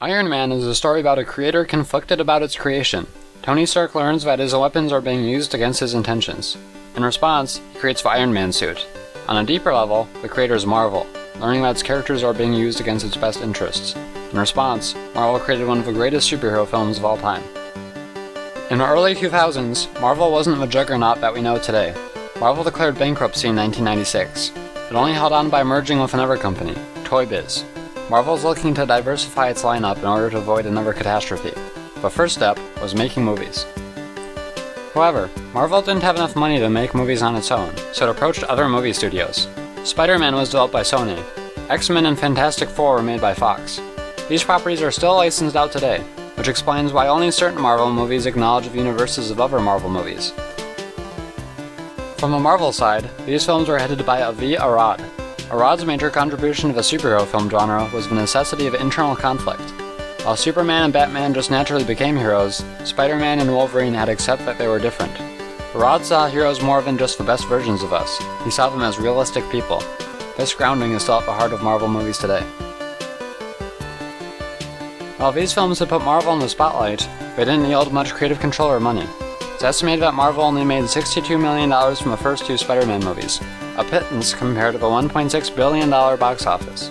Iron Man is a story about a creator conflicted about its creation. Tony Stark learns that his weapons are being used against his intentions. In response, he creates the Iron Man suit. On a deeper level, the creator is Marvel, learning that its characters are being used against its best interests. In response, Marvel created one of the greatest superhero films of all time. In the early 2000s, Marvel wasn't the juggernaut that we know today. Marvel declared bankruptcy in 1996. It only held on by merging with another company, Toy Biz. Marvel is looking to diversify its lineup in order to avoid another catastrophe. The first step was making movies. However, Marvel didn't have enough money to make movies on its own, so it approached other movie studios. Spider-Man was developed by Sony. X-Men and Fantastic Four were made by Fox. These properties are still licensed out today, which explains why only certain Marvel movies acknowledge the universes of other Marvel movies. From the Marvel side, these films were headed by Avi Arad. Arad's major contribution to the superhero film genre was the necessity of internal conflict. While Superman and Batman just naturally became heroes, Spider-Man and Wolverine had to accept that they were different. Arad saw heroes more than just the best versions of us. He saw them as realistic people. This grounding is still at the heart of Marvel movies today. While these films had put Marvel in the spotlight, they didn't yield much creative control or money. It's estimated that Marvel only made $62 million from the first two Spider-Man movies, a pittance compared to the $1.6 billion box office.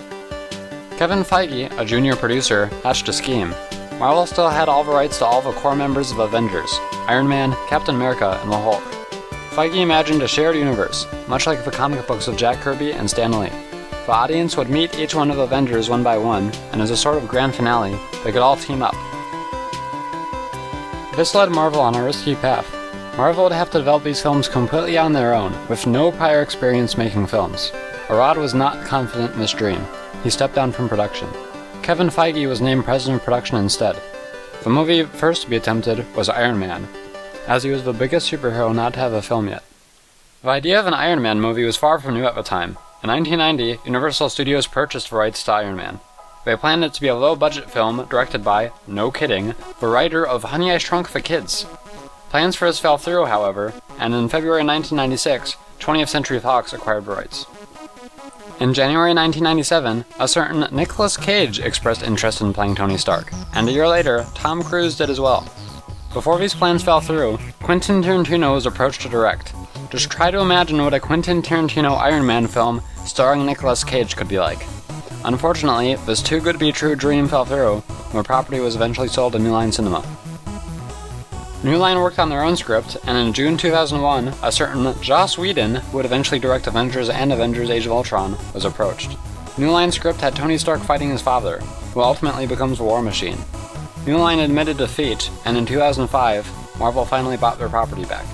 Kevin Feige, a junior producer, hatched a scheme. Marvel still had all the rights to all the core members of Avengers, Iron Man, Captain America, and the Hulk. Feige imagined a shared universe, much like the comic books of Jack Kirby and Stan Lee. The audience would meet each one of the Avengers one by one, and as a sort of grand finale, they could all team up. This led Marvel on a risky path. Marvel would have to develop these films completely on their own, with no prior experience making films. Arad was not confident in this dream. He stepped down from production. Kevin Feige was named president of production instead. The movie first to be attempted was Iron Man, as he was the biggest superhero not to have a film yet. The idea of an Iron Man movie was far from new at the time. In 1990, Universal Studios purchased the rights to Iron Man. They planned it to be a low-budget film directed by, no kidding, the writer of Honey, I Shrunk the Kids. Plans for this fell through, however, and in February 1996, 20th Century Fox acquired the rights. In January 1997, a certain Nicolas Cage expressed interest in playing Tony Stark, and a year later, Tom Cruise did as well. Before these plans fell through, Quentin Tarantino was approached to direct. Just try to imagine what a Quentin Tarantino Iron Man film starring Nicolas Cage could be like. Unfortunately, this too-good-to-be-true dream fell through, and the property was eventually sold to New Line Cinema. New Line worked on their own script, and in June 2001, a certain Joss Whedon, who would eventually direct Avengers and Avengers Age of Ultron, was approached. New Line's script had Tony Stark fighting his father, who ultimately becomes War Machine. New Line admitted defeat, and in 2005, Marvel finally bought their property back.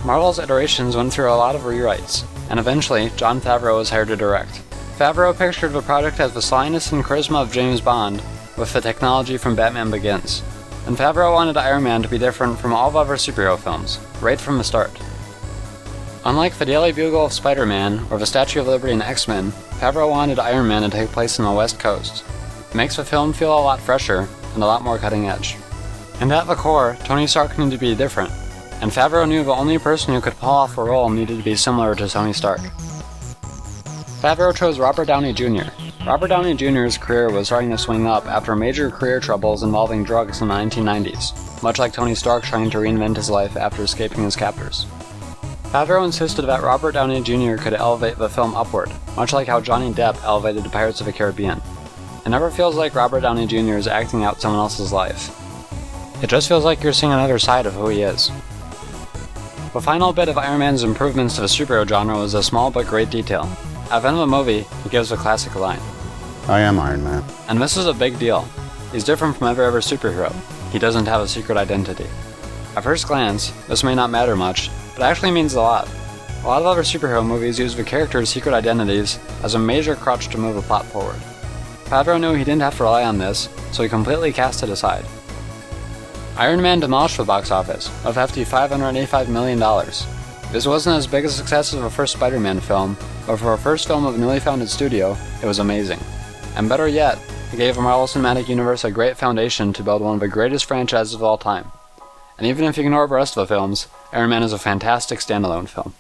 Marvel's iterations went through a lot of rewrites, and eventually, Jon Favreau was hired to direct. Favreau pictured the project as the slyness and charisma of James Bond, with the technology from Batman Begins. And Favreau wanted Iron Man to be different from all the other superhero films, right from the start. Unlike the Daily Bugle of Spider-Man or the Statue of Liberty in X-Men, Favreau wanted Iron Man to take place on the West Coast. It makes the film feel a lot fresher and a lot more cutting edge. And at the core, Tony Stark needed to be different, and Favreau knew the only person who could pull off the role needed to be similar to Tony Stark. Favreau chose Robert Downey Jr. Robert Downey Jr.'s career was starting to swing up after major career troubles involving drugs in the 1990s, much like Tony Stark trying to reinvent his life after escaping his captors. Favreau insisted that Robert Downey Jr. could elevate the film upward, much like how Johnny Depp elevated Pirates of the Caribbean. It never feels like Robert Downey Jr. is acting out someone else's life. It just feels like you're seeing another side of who he is. The final bit of Iron Man's improvements to the superhero genre was a small but great detail. At the end of the movie, he gives a classic line. I am Iron Man. And this is a big deal. He's different from every other superhero. He doesn't have a secret identity. At first glance, this may not matter much, but it actually means a lot. A lot of other superhero movies use the characters' secret identities as a major crutch to move the plot forward. Favreau knew he didn't have to rely on this, so he completely cast it aside. Iron Man demolished the box office, with hefty $585 million. This wasn't as big a success as the first Spider-Man film, but for a first film of a newly founded studio, it was amazing. And better yet, it gave the Marvel Cinematic Universe a great foundation to build one of the greatest franchises of all time. And even if you ignore the rest of the films, Iron Man is a fantastic standalone film.